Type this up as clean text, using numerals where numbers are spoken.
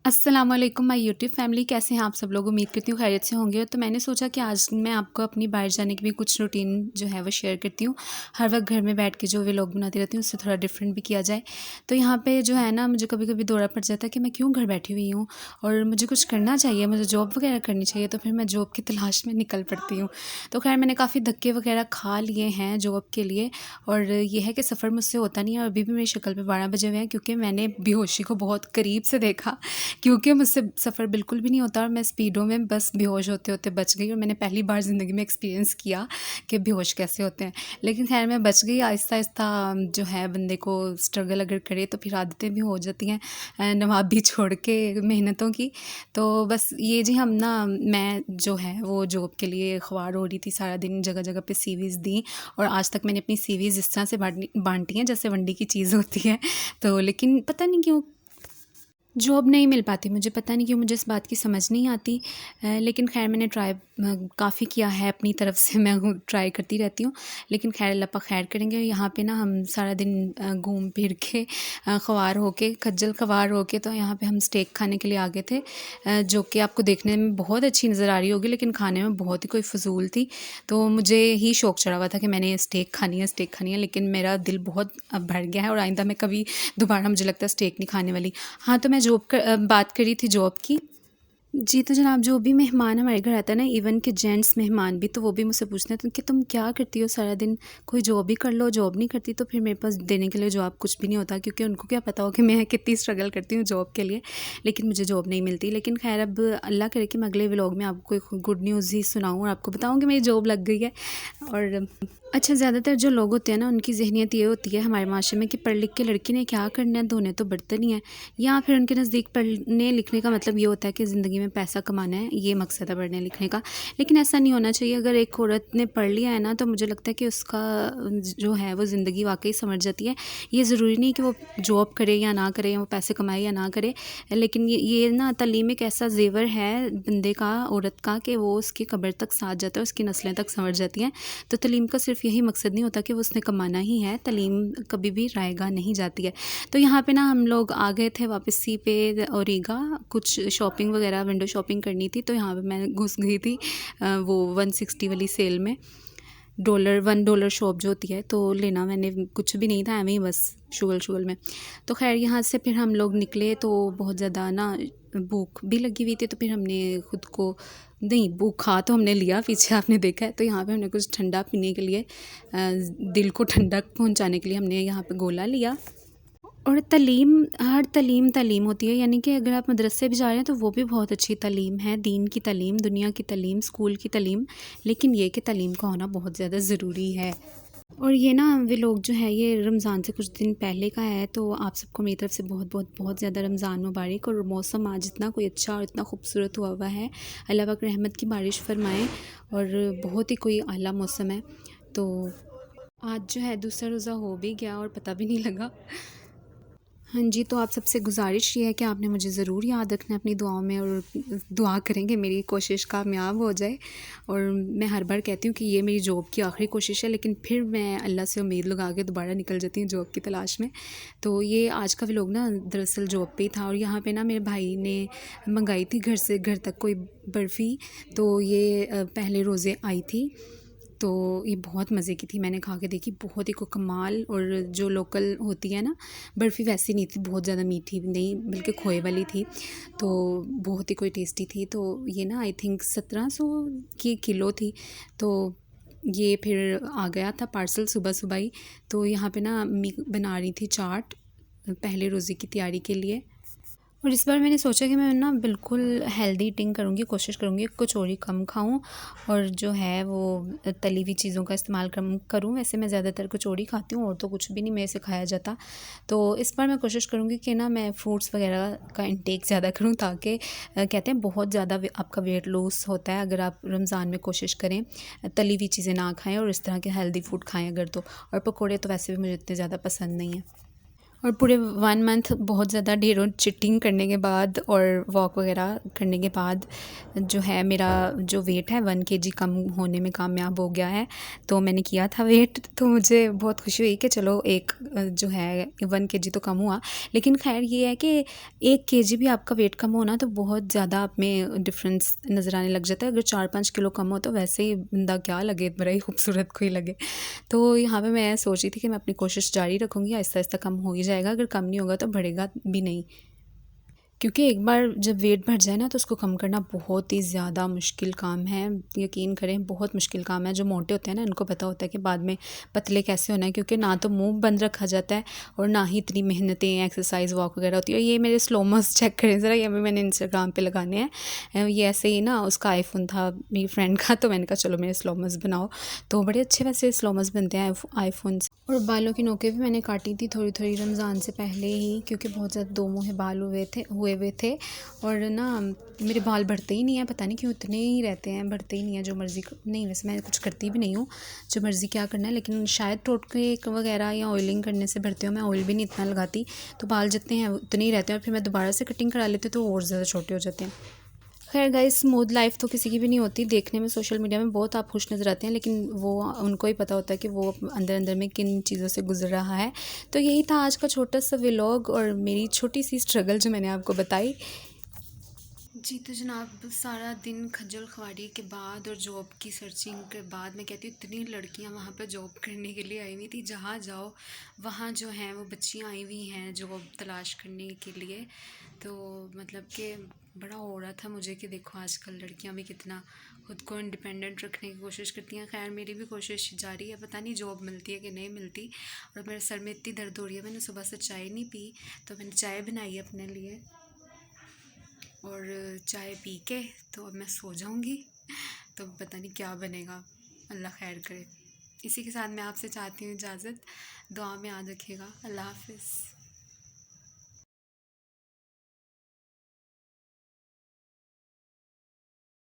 अस्सलाम वालेकुम my YouTube family, कैसे हैं आप सब लोग। उम्मीद करती हूँ खैरियत से होंगे। तो मैंने सोचा कि आज मैं आपको अपनी बाहर जाने की भी कुछ रूटीन जो है वो शेयर करती हूँ। हर वक्त घर में बैठ के जो व्लॉग बनाती रहती हूँ उससे थोड़ा डिफरेंट भी किया जाए। तो यहाँ पे जो है ना, मुझे कभी कभी दौरा पड़ जाता है कि मैं क्यों घर बैठी हुई हूँ और मुझे कुछ करना चाहिए, मुझे जॉब वगैरह करनी चाहिए। तो फिर मैं जॉब की तलाश में निकल पड़ती हूँ। तो खैर मैंने काफ़ी धक्के वगैरह खा लिए हैं जॉब के लिए, और ये है कि सफ़र मुझसे होता नहीं है। और अभी भी मेरी शक्ल पे 12 बजे हुए हैं क्योंकि मैंने बेहोशी को बहुत करीब से देखा, क्योंकि मुझसे सफ़र बिल्कुल भी नहीं होता और मैं स्पीडों में बस बेहोश होते होते बच गई। और मैंने पहली बार ज़िंदगी में एक्सपीरियंस किया कि बेहोश कैसे होते हैं। लेकिन खैर मैं बच गई। आहिस्ता आहिस्ता जो है बंदे को स्ट्रगल अगर करे तो फिर आदतें भी हो जाती हैं, नवाबी छोड़ के मेहनतों की। तो बस ये जी हम ना, मैं जो है वो जॉब के लिए ख्वार हो रही थी सारा दिन, जगह जगह पे सीवीज़ दी। और आज तक मैंने अपनी सीवीज़ इस तरह से बांटी हैं जैसे वंडी की चीज़ होती है। तो लेकिन पता नहीं क्यों जॉब नहीं मिल पाती मुझे, पता नहीं क्यों मुझे इस बात की समझ नहीं आती। लेकिन ख़ैर मैंने ट्राई काफ़ी किया है अपनी तरफ से, मैं ट्राई करती रहती हूँ। लेकिन खैर अल्लाह पाक खैर करेंगे। यहाँ पे ना हम सारा दिन घूम फिर के ख्वार होके, खज्जल ख्वार होके, तो यहाँ पे हम स्टेक खाने के लिए आ गए थे, जो कि आपको देखने में बहुत अच्छी नज़र आ रही होगी लेकिन खाने में बहुत ही कोई फ़जूल थी। तो मुझे ही शौक़ चढ़ा हुआ था कि मैंने स्टेक खानी है, स्टेक खानी है। लेकिन मेरा दिल बहुत अब भर गया है और आइंदा मैं कभी दोबारा मुझे लगता है स्टेक नहीं खाने वाली। हाँ, तो मैं बात करी थी जॉब की। जी, तो जनाब जो भी मेहमान हमारे घर आता है ना, इवन कि जेंट्स मेहमान भी, तो वो भी मुझसे पूछते हैं तो कि तुम क्या करती हो सारा दिन, कोई जॉब ही कर लो। जॉब नहीं करती तो फिर मेरे पास देने के लिए जॉब कुछ भी नहीं होता, क्योंकि उनको क्या पता हो कि मैं कितनी स्ट्रगल करती हूँ जॉब के लिए। लेकिन मुझे जॉब नहीं मिलती। लेकिन खैर अब अल्लाह करे कि मैं अगले व्लॉग में आपको एक गुड न्यूज़ ही सुनाऊँ और आपको बताऊँ कि मेरी जॉब लग गई है। और अच्छा, ज़्यादातर जो लोग होते हैं ना, उनकी ज़हनियत ये होती है हमारे माशरे में कि पढ़ लिख के लड़की ने क्या करना है, धोने तो बर्तन ही है। या फिर उनके नज़दीक पढ़ने लिखने का मतलब ये होता है कि ज़िंदगी में पैसा कमाना है, ये मकसद है पढ़ने लिखने का। लेकिन ऐसा नहीं होना चाहिए। अगर एक औरत ने पढ़ लिया है ना, तो मुझे लगता है कि उसका जो है वो ज़िंदगी वाकई समझ जाती है। ये ज़रूरी नहीं कि वो जॉब करे या ना करे, वो पैसे कमाए या ना करे। लेकिन ये ना तालीम एक ऐसा ज़ेवर है बंदे का, औरत का, कि वो उसकी कब्र तक साथ जाता है, उसकी नस्लें तक संवर जाती हैं। तो तालीम का सिर्फ यही मकसद नहीं होता कि वो उसने कमाना ही है, तालीम कभी भी रायगा नहीं जाती है। तो यहाँ पे ना हम लोग आ गए थे वापसी पे ओरेगा, कुछ शॉपिंग वगैरह, विंडो शॉपिंग करनी थी। तो यहाँ पे मैं घुस गई थी वो 160 वाली सेल में। $1 शॉप जो होती है, तो लेना मैंने कुछ भी नहीं था, एवं ही बस शुगल शुगल में। तो खैर यहाँ से फिर हम लोग निकले तो बहुत ज़्यादा ना भूख भी लगी हुई थी। तो फिर हमने खुद को, नहीं भूख खा तो हमने लिया, पीछे आपने देखा है। तो यहाँ पे हमने कुछ ठंडा पीने के लिए, दिल को ठंडक पहुँचाने के लिए हमने यहाँ पे गोला लिया। और तालीम, हर तालीम तालीम होती है। यानी कि अगर आप मदरसे भी जा रहे हैं तो वो भी बहुत अच्छी तालीम है, दीन की तालीम, दुनिया की तालीम, स्कूल की तालीम। लेकिन ये कि तालीम का होना बहुत ज़्यादा ज़रूरी है। और ये ना व्लॉग जो है ये रमज़ान से कुछ दिन पहले का है। तो आप सबको मेरी तरफ से बहुत बहुत बहुत ज़्यादा रमज़ान मुबारक। और मौसम आज इतना कोई अच्छा और इतना खूबसूरत हुआ हुआ है, अल्लाह पाक रहमत की बारिश फरमाए। और बहुत ही कोई आला मौसम है। तो आज जो है दूसरा रोज़ा हो भी गया और पता भी नहीं लगा। हाँ जी, तो आप सबसे गुज़ारिश ये है कि आपने मुझे ज़रूर याद रखना है अपनी दुआओं में, और दुआ करेंगे मेरी कोशिश कामयाब हो जाए। और मैं हर बार कहती हूँ कि ये मेरी जॉब की आखिरी कोशिश है, लेकिन फिर मैं अल्लाह से उम्मीद लगा के दोबारा निकल जाती हूँ जॉब की तलाश में। तो ये आज का व्लॉग ना दरअसल जॉब पे ही था। और यहाँ पे ना मेरे भाई ने मंगाई थी घर से घर तक कोई बर्फ़ी। तो ये पहले रोज़े आई थी, तो ये बहुत मज़े की थी। मैंने खा के देखी, बहुत ही को कमाल। और जो लोकल होती है ना बर्फ़ी, वैसी नहीं थी, बहुत ज़्यादा मीठी नहीं, बल्कि खोए वाली थी। तो बहुत ही कोई टेस्टी थी। तो ये ना आई थिंक 1700 की किलो थी। तो ये फिर आ गया था पार्सल सुबह सुबह ही। तो यहाँ पे ना अम्मी बना रही थी चाट पहले रोज़े की तैयारी के लिए। और इस बार मैंने सोचा कि मैं ना बिल्कुल हेल्दी ईटिंग करूँगी, कोशिश करूँगी कचौरी कम खाऊँ और जो है वो तली हुई चीज़ों का इस्तेमाल कम करूँ। वैसे मैं ज़्यादातर कचौरी खाती हूँ और तो कुछ भी नहीं मेरे से खाया जाता। तो इस बार मैं कोशिश करूँगी कि ना मैं फ्रूट्स वगैरह का इंटेक ज़्यादा करूँ, ताकि कहते हैं बहुत ज़्यादा आपका वेट लॉस होता है अगर आप रमज़ान में कोशिश करें तली हुई चीज़ें ना खाएँ और इस तरह के हेल्दी फूड खाएँ अगर तो। और पकौड़े तो वैसे भी मुझे इतने ज़्यादा पसंद नहीं है। और पूरे 1 मंथ बहुत ज़्यादा ढेरों चिटिंग करने के बाद और वॉक वगैरह करने के बाद जो है मेरा जो वेट है 1 केजी कम होने में कामयाब हो गया है। तो मैंने किया था वेट, तो मुझे बहुत खुशी हुई कि चलो एक जो है 1 केजी तो कम हुआ। लेकिन ख़ैर ये है कि 1 केजी भी आपका वेट कम हो ना तो बहुत ज़्यादा आप में डिफ़रेंस नज़र आने लग जाता है। अगर 4-5 किलो कम हो तो वैसे ही बंदा क्या लगे, बड़ा ही खूबसूरत कोई लगे। तो यहाँ पे मैं सोच रही थी कि मैं अपनी कोशिश जारी रखूँगी, आहिस्ता-आहिस्ता कम हो ही जाएगा, अगर कम नहीं होगा तो बढ़ेगा भी नहीं। क्योंकि एक बार जब वेट बढ़ जाए ना तो उसको कम करना बहुत ही ज़्यादा मुश्किल काम है। यकीन करें बहुत मुश्किल काम है। जो मोटे होते हैं ना उनको पता होता है कि बाद में पतले कैसे होना है, क्योंकि ना तो मुँह बंद रखा जाता है और ना ही इतनी मेहनतें, एक्सरसाइज़, वॉक वगैरह होती है। और ये मेरे स्लोमोस चेक करें ज़रा, ये भी मैंने इंस्टाग्राम पे लगाने हैं। ये ऐसे ही ना उसका आईफ़ोन था मेरी फ्रेंड का, तो मैंने कहा चलो मेरे स्लोमोस बनाओ। तो बड़े अच्छे वैसे स्लोमोस बनते हैं आईफ़ोन से। और बालों की नोकें भी मैंने काटी थी थोड़ी-थोड़ी रमज़ान से पहले ही, क्योंकि बहुत ज़्यादा दो मुँहे बाल हुए हुए थे। और ना मेरे बाल बढ़ते ही नहीं हैं, पता नहीं क्यों इतने ही रहते हैं, बढ़ते ही नहीं हैं। जो मर्ज़ी नहीं, वैसे मैं कुछ करती भी नहीं हूँ, जो मर्ज़ी क्या करना है, लेकिन शायद टोटके वगैरह या ऑयलिंग करने से बढ़ते हो। मैं ऑयल भी नहीं इतना लगाती, तो बाल जितने हैं उतने ही रहते हैं। और फिर मैं दोबारा से कटिंग करा लेती हूँ तो और ज़्यादा छोटे हो जाते हैं। खैर गाइस, स्मूथ लाइफ तो किसी की भी नहीं होती। देखने में सोशल मीडिया में बहुत आप खुश नज़र आते हैं, लेकिन वो उनको ही पता होता है कि वो अंदर अंदर में किन चीज़ों से गुजर रहा है। तो यही था आज का छोटा सा व्लॉग और मेरी छोटी सी स्ट्रगल जो मैंने आपको बताई। जी तो जनाब, सारा दिन खज्जल ख्वारी के बाद और जॉब की सर्चिंग के बाद, मैं कहती हूँ इतनी लड़कियाँ वहाँ पर जॉब करने के लिए आई हुई थी। जहाँ जाओ वहाँ जो हैं वो बच्चियाँ आई हुई हैं जॉब तलाश करने के लिए। तो मतलब कि बड़ा हो रहा था मुझे कि देखो आजकल लड़कियाँ भी कितना खुद को इंडिपेंडेंट रखने की कोशिश करती हैं। खैर मेरी भी कोशिश जारी है, पता नहीं जॉब मिलती है कि नहीं मिलती। और मेरे सर में इतनी दर्द हो रही है, मैंने सुबह से चाय नहीं पी, तो मैंने चाय बनाई है अपने लिए और चाय पी के तो अब मैं सो जाऊंगी। तो पता नहीं क्या बनेगा, अल्लाह खैर करे। इसी के साथ मैं आपसे चाहती हूँ इजाज़त। दुआ में याद रखिएगा। अल्लाह हाफ़िज़।